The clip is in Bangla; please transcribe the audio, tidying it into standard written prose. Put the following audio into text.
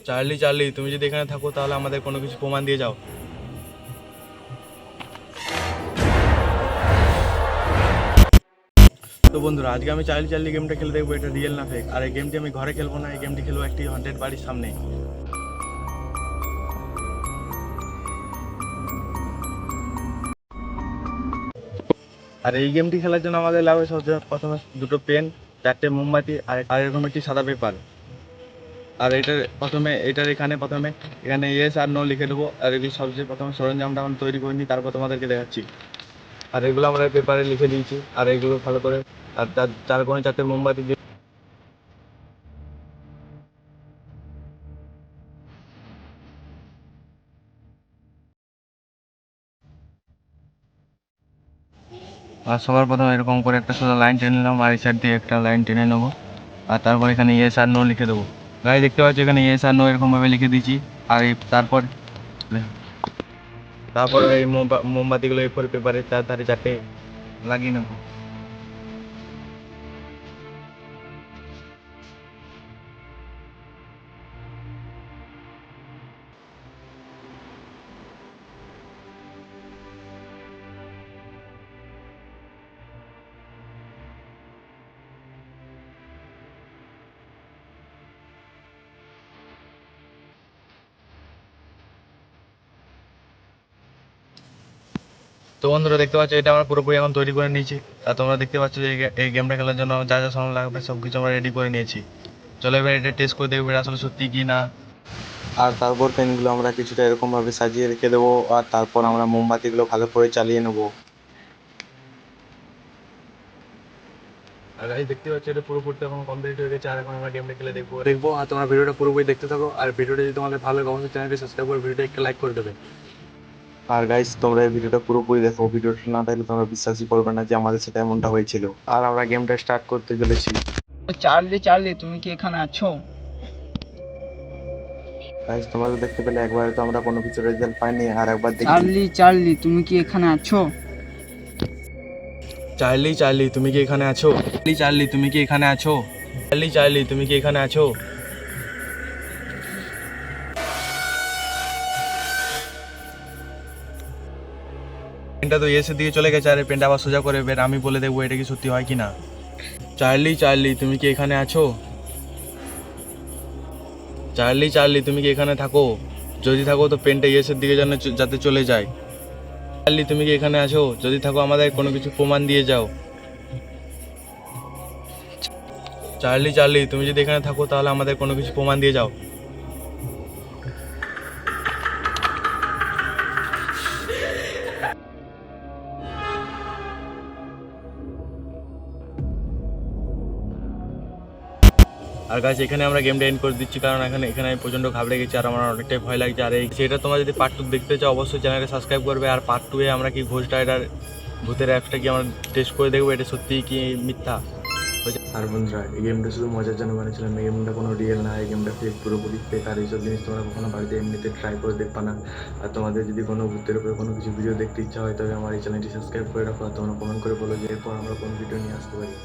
চার্লি চার্লি, তুমি যদি এখানে থাকো তাহলে আমাদের কোনো কিছু প্রমাণ দিয়ে যাও। তো বন্ধুরা, আজকে আমি চার্লি চার্লি গেমটা খেলে দেখবো এটা রিয়েল না ফেক। আর এই গেমটি আমি ঘরে খেলবো না, এই গেমটি খেলবো একটি হন্টেড বাড়ির সামনে। আর এই গেমটি খেলার জন্য আমাদের লাগবে প্রথমে দুটো পেন, চারটে মোমবাতি আর এরকম একটি সাদা পেপার। আর এটার এখানে ইয়েস আর নো লিখে দেবো। আর এগুলো সবচেয়ে প্রথমে সরঞ্জামটা আমরা তৈরি করে নিই, তারপর তোমাদেরকে দেখাচ্ছি। আর এগুলো আমরা পেপারে লিখে দিয়েছি, আর এগুলো ভালো করে আর চার কোণে চারটে মোমবাতি দিয়ে। আর সবার প্রথমে এরকম করে একটা সোজা লাইন টেনে নিলাম, আর এই সাইড দিয়ে একটা লাইন টেনে নেবো। আর তারপর এখানে ইয়েস আর নো লিখে দেবো। গাড়ি দেখতে পাচ্ছি এখানে ইয়েস আর নো এরকমভাবে লিখে দিয়েছি। আর তারপর এই মোমবাতিগুলো এরপর পেপারের চার ধারে চারটে লাগিয়ে নেবো। তো বন্ধুরা, দেখতে পাচ্ছ এটা আমরা পুরোপুরি এখন তৈরি করে নিয়েছি। আর তোমরা দেখতে পাচ্ছ যে এই গেমটা খেলার জন্য যা যা সামান লাগবে সব কিছু আমরা রেডি করে নিয়েছি। চলো এবার এটা টেস্ট করে দেখবো এটা আসলে সত্যি কি না। আর তারপর পেনগুলো আমরা কিছুটা এরকমভাবে সাজিয়ে রেখে দেবো, আর তারপর আমরা মোমবাতিগুলো ভালো করে চালিয়ে নেবো। আর গাইস দেখতে পাচ্ছ এটা পুরোপুরি এখন কমপ্লিট হয়ে গেছে। আর এখন আমরা গেমটা খেলে দেখবো। আর তোমরা ভিডিওটা পুরোপুরি দেখতে থাকো। আর ভিডিওটা যদি তোমাদের ভালো লাগে অবশ্যই চ্যানেলটি সাবস্ক্রাইব করে ভিডিওটা একটা লাইক করে দেবে। আর গাইস তোমরা এই ভিডিওটা পুরোপুরি দেখো, ভিডিওটা না দেখলে তোমরা বিশ্বাসই করবে না যে আমাদের সাথে এমনটা হয়েছিল। আর আমরা গেমটা স্টার্ট করতে চলেছি। চার্লি চার্লি, তুমি কি এখানে আছো? গাইস তোমরা তো দেখতে পেলে একবারে তো আমরা কোনো কিছু রেজাল্ট পাইনি, আর একবার দেখি। চার্লি চার্লি, তুমি কি এখানে আছো? চার্লি চার্লি, তুমি কি এখানে আছো? চার্লি চার্লি, তুমি কি এখানে আছো? চার্লি চার্লি, তুমি কি এখানে আছো? পেনটা তো এসে দিয়ে চলে গেছে, আর এই পেনটা আবার সোজা করে বের আমি বলে দেখবো এটা কি সত্যি হয় কি না। চার্লি চার্লি, তুমি কি এখানে আছো? চার্লি চার্লি, তুমি কি এখানে থাকো? যদি থাকো তো পেনটা ইয়েসের দিকে যেন যাতে চলে যায়। চার্লি, তুমি কি এখানে আছো? যদি থাকো আমাদের কোনো কিছু প্রমাণ দিয়ে যাও। চার্লি চার্লি, তুমি যদি এখানে থাকো তাহলে আমাদের কোনো কিছু প্রমাণ দিয়ে যাও। আর গাছ এখানে আমরা গেমটা এন্ড করে দিচ্ছি, কারণ এখানে আমি প্রচণ্ড ঘাবড়ে গেছি, আর আমার অনেকটাই ভয় লাগছে। আর সেটা তোমরা যদি পার্ট 2 দেখতে চাও অবশ্যই চ্যানেলকে সাবস্ক্রাইব করবে। আর পার্ট 2 এ আমরা কি ঘোষ রাইডার ভূতের অ্যাপসটা কি আমরা টেস্ট করে দেখবো এটা সত্যি কি মিথ্যা। আর বন্ধুরা, এই গেমটা শুধু মজার জন্য বানিয়েছিলাম, এই গেমটা কোনো রিয়েল না, এই গেমটা ফেক, পুরোপুরি ফেক। আর এইসব জিনিস তোমরা কখনো বাড়িতে এমনিতে ট্রাই করে দেখবা না। আর তোমাদের যদি কোনো ভূতের উপরে কোনো কিছু ভিডিও দেখতে ইচ্ছা হয় তবে আমার এই চ্যানেলটি সাবস্ক্রাইব করে রাখো। আর তোমরা কমেন্ট করে বলো যে এরপর আমরা কোন ভিডিও নিয়ে আসতে পারি।